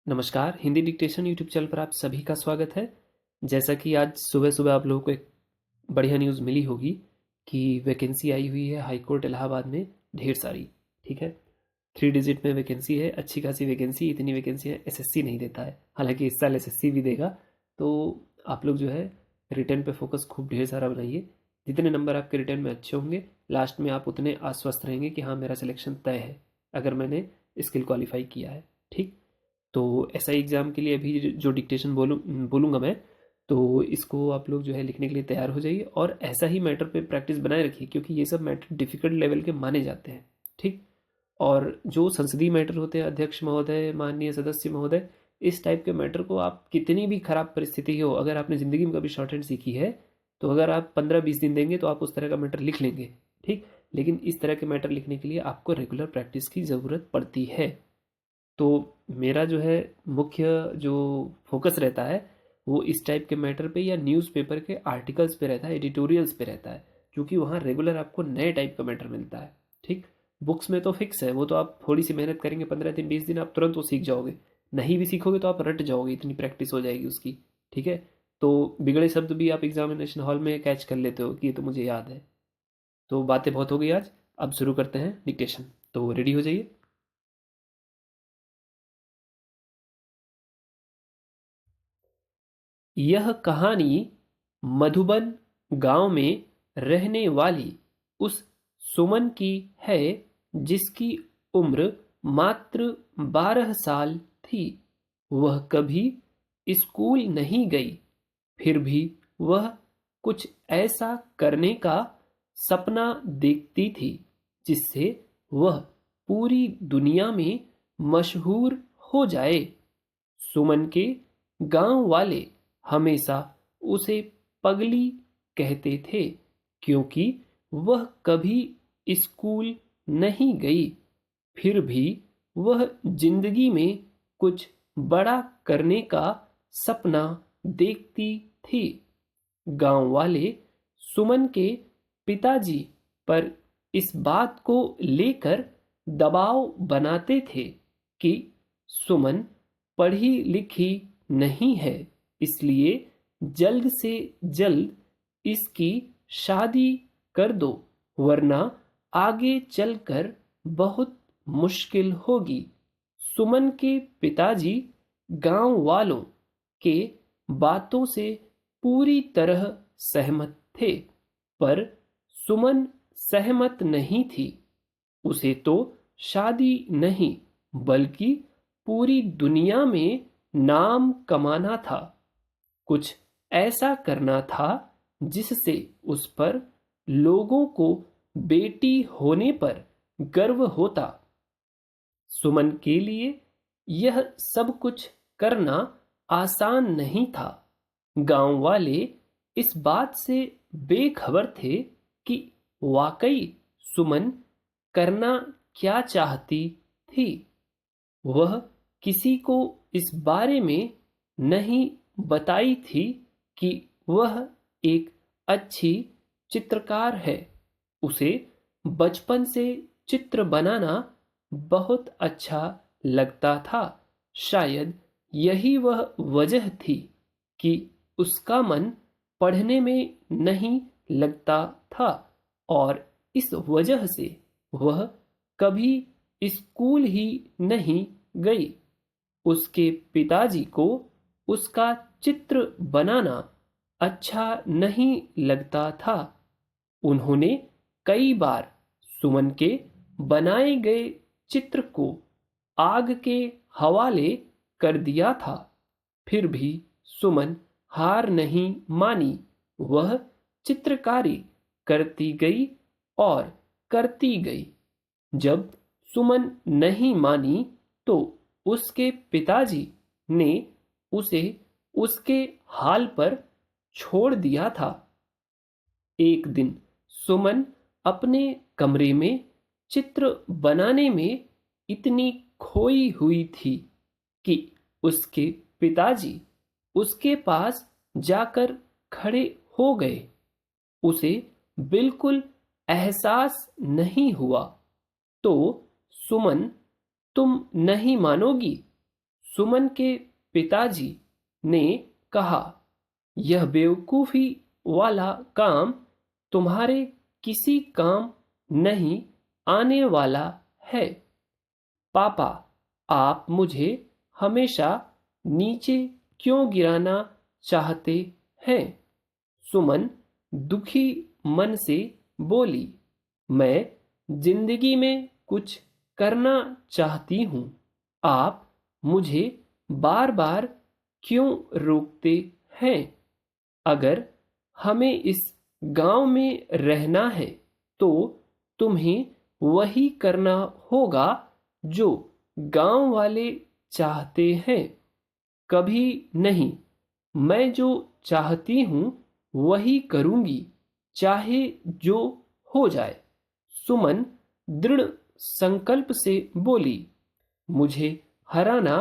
नमस्कार, Hindi dictation YouTube channel पर आप सभी का स्वागत है। जैसा कि आज सुबह-सुबह आप लोगों को एक बढ़िया न्यूज़ मिली होगी कि वैकेंसी आई हुई है हाई कोर्ट इलाहाबाद में ढेर सारी, ठीक है? 3 डिजिट में वैकेंसी है, अच्छी खासी वैकेंसी, इतनी वैकेंसी एसएससी नहीं देता है। हालाँकि इस साल एसएससी भी देगा, तो आप लोग जो है रिटन पे फोकस खूब ढेर सारा बनाइए। जितने नंबर आपके रिटन में अच्छे होंगे, लास्ट में आप उतने आश्वस्त रहेंगे कि हाँ, मेरा सिलेक्शन तय है, अगर मैंने स्किल क्वालीफाई किया है, ठीक? तो एसआई एग्ज़ाम के लिए अभी जो डिक्टेशन बोलूँगा मैं, तो इसको आप लोग जो है लिखने के लिए तैयार हो जाइए और ऐसा ही मैटर पे प्रैक्टिस बनाए रखिए, क्योंकि ये सब मैटर डिफ़िकल्ट लेवल के माने जाते हैं, ठीक? और जो संसदीय मैटर होते हैं, अध्यक्ष महोदय, माननीय सदस्य महोदय, इस टाइप के मैटर को आप कितनी भी खराब परिस्थिति हो, अगर आपने ज़िंदगी में कभी शॉर्ट हैंड सीखी है, तो अगर आप 15-20 दिन देंगे तो आप उस तरह का मैटर लिख लेंगे, ठीक? लेकिन इस तरह के मैटर लिखने के लिए आपको रेगुलर प्रैक्टिस की ज़रूरत पड़ती है। तो मेरा जो है मुख्य जो फोकस रहता है वो इस टाइप के मैटर पे या न्यूज़पेपर के आर्टिकल्स पे रहता है, एडिटोरियल्स पे रहता है, क्योंकि वहाँ रेगुलर आपको नए टाइप का मैटर मिलता है, ठीक? बुक्स में तो फिक्स है, वो तो आप थोड़ी सी मेहनत करेंगे, 15 दिन 20 दिन आप तुरंत वो सीख जाओगे। नहीं भी सीखोगे तो आप रट जाओगे, इतनी प्रैक्टिस हो जाएगी उसकी, ठीक है? तो बिगड़े शब्द भी आप एग्जामिनेशन हॉल में कैच कर लेते हो कि ये तो मुझे याद है। तो बातें बहुत हो गई आज, अब शुरू करते हैं डिक्टेशन। तो रेडी हो जाइए। यह कहानी मधुबन गांव में रहने वाली उस सुमन की है जिसकी उम्र मात्र 12 साल थी। वह कभी स्कूल नहीं गई, फिर भी वह कुछ ऐसा करने का सपना देखती थी जिससे वह पूरी दुनिया में मशहूर हो जाए। सुमन के गांव वाले हमेशा उसे पगली कहते थे, क्योंकि वह कभी स्कूल नहीं गई, फिर भी वह जिंदगी में कुछ बड़ा करने का सपना देखती थी। गांव वाले सुमन के पिताजी पर इस बात को लेकर दबाव बनाते थे कि सुमन पढ़ी लिखी नहीं है, इसलिए जल्द से जल्द इसकी शादी कर दो, वरना आगे चलकर बहुत मुश्किल होगी। सुमन के पिताजी गांव वालों के बातों से पूरी तरह सहमत थे, पर सुमन सहमत नहीं थी। उसे तो शादी नहीं, बल्कि पूरी दुनिया में नाम कमाना था, कुछ ऐसा करना था जिससे उस पर लोगों को बेटी होने पर गर्व होता। सुमन के लिए यह सब कुछ करना आसान नहीं था। गांव वाले इस बात से बेखबर थे कि वाकई सुमन करना क्या चाहती थी। वह किसी को इस बारे में नहीं बताई थी कि वह एक अच्छी चित्रकार है। उसे बचपन से चित्र बनाना बहुत अच्छा लगता था। शायद यही वह वजह थी कि उसका मन पढ़ने में नहीं लगता था और इस वजह से वह कभी स्कूल ही नहीं गई। उसके पिताजी को उसका चित्र बनाना अच्छा नहीं लगता था। उन्होंने कई बार सुमन के बनाए गए चित्र को आग के हवाले कर दिया था, फिर भी सुमन हार नहीं मानी। वह चित्रकारी करती गई और करती गई। जब सुमन नहीं मानी तो उसके पिताजी ने उसे उसके हाल पर छोड़ दिया था। एक दिन सुमन अपने कमरे में चित्र बनाने में इतनी खोई हुई थी कि उसके पिताजी उसके पास जाकर खड़े हो गए। उसे बिल्कुल एहसास नहीं हुआ। तो सुमन, तुम नहीं मानोगी, सुमन के पिताजी ने कहा, यह बेवकूफ़ी वाला काम तुम्हारे किसी काम नहीं आने वाला है। पापा, आप मुझे हमेशा नीचे क्यों गिराना चाहते हैं? सुमन दुखी मन से बोली, मैं जिंदगी में कुछ करना चाहती हूँ। आप मुझे बार बार क्यों रोकते हैं? अगर हमें इस गांव में रहना है तो तुम्हें वही करना होगा जो गांव वाले चाहते हैं। कभी नहीं, मैं जो चाहती हूँ वही करूँगी, चाहे जो हो जाए। सुमन दृढ़ संकल्प से बोली, मुझे हराना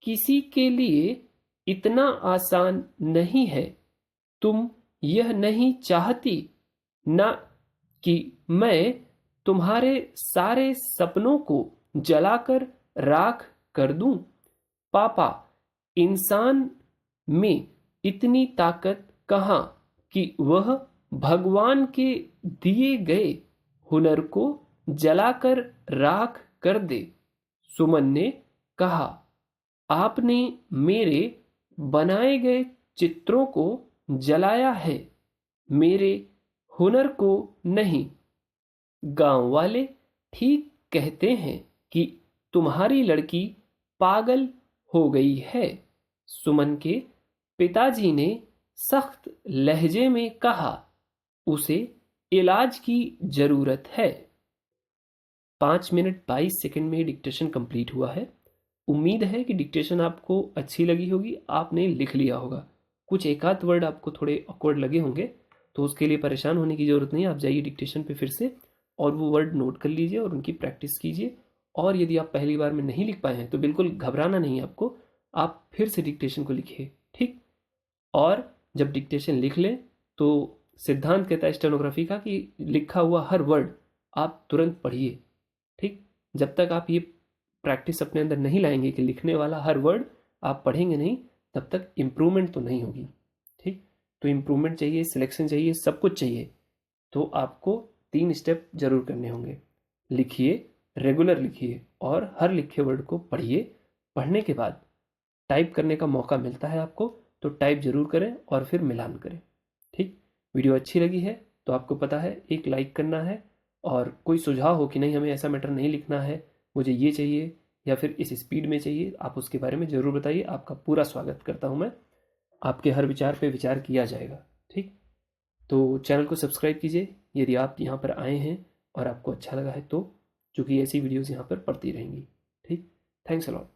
किसी के लिए इतना आसान नहीं है। तुम यह नहीं चाहती ना कि मैं तुम्हारे सारे सपनों को जलाकर राख कर दूं। पापा, इंसान में इतनी ताकत कहाँ कि वह भगवान के दिए गए हुनर को जलाकर राख कर दे। सुमन ने कहा, आपने मेरे बनाए गए चित्रों को जलाया है, मेरे हुनर को नहीं। गांव वाले ठीक कहते हैं कि तुम्हारी लड़की पागल हो गई है। सुमन के पिताजी ने सख्त लहजे में कहा, उसे इलाज की जरूरत है। 5 मिनट 22 सेकंड में डिक्टेशन कंप्लीट हुआ है। उम्मीद है कि डिक्टेशन आपको अच्छी लगी होगी, आपने लिख लिया होगा। कुछ एक आध वर्ड आपको थोड़े ऑकवर्ड लगे होंगे, तो उसके लिए परेशान होने की ज़रूरत नहीं। आप जाइए डिक्टेशन पे फिर से और वो वर्ड नोट कर लीजिए और उनकी प्रैक्टिस कीजिए। और यदि आप पहली बार में नहीं लिख पाए हैं तो बिल्कुल घबराना नहीं आपको, आप फिर से डिक्टेशन को लिखिए, ठीक। और जब डिक्टेशन लिख लें तो सिद्धांत कहता है स्टेनोग्राफी का कि लिखा हुआ हर वर्ड आप तुरंत पढ़िए, ठीक। जब तक आप ये प्रैक्टिस अपने अंदर नहीं लाएंगे कि लिखने वाला हर वर्ड आप पढ़ेंगे नहीं, तब तक इम्प्रूवमेंट तो नहीं होगी, ठीक। तो इम्प्रूवमेंट चाहिए, सिलेक्शन चाहिए, सब कुछ चाहिए, तो आपको 3 स्टेप जरूर करने होंगे। लिखिए, रेगुलर लिखिए और हर लिखे वर्ड को पढ़िए। पढ़ने के बाद टाइप करने का मौका मिलता है आपको, तो टाइप जरूर करें और फिर मिलान करें, ठीक। वीडियो अच्छी लगी है तो आपको पता है एक लाइक करना है, और कोई सुझाव हो कि नहीं हमें ऐसा मैटर नहीं लिखना है, मुझे ये चाहिए या फिर इस स्पीड में चाहिए, आप उसके बारे में ज़रूर बताइए। आपका पूरा स्वागत करता हूँ मैं, आपके हर विचार पे विचार किया जाएगा, ठीक। तो चैनल को सब्सक्राइब कीजिए यदि आप यहाँ पर आए हैं और आपको अच्छा लगा है तो, क्योंकि ऐसी वीडियोज़ यहाँ पर पड़ती रहेंगी, ठीक। Thanks a lot.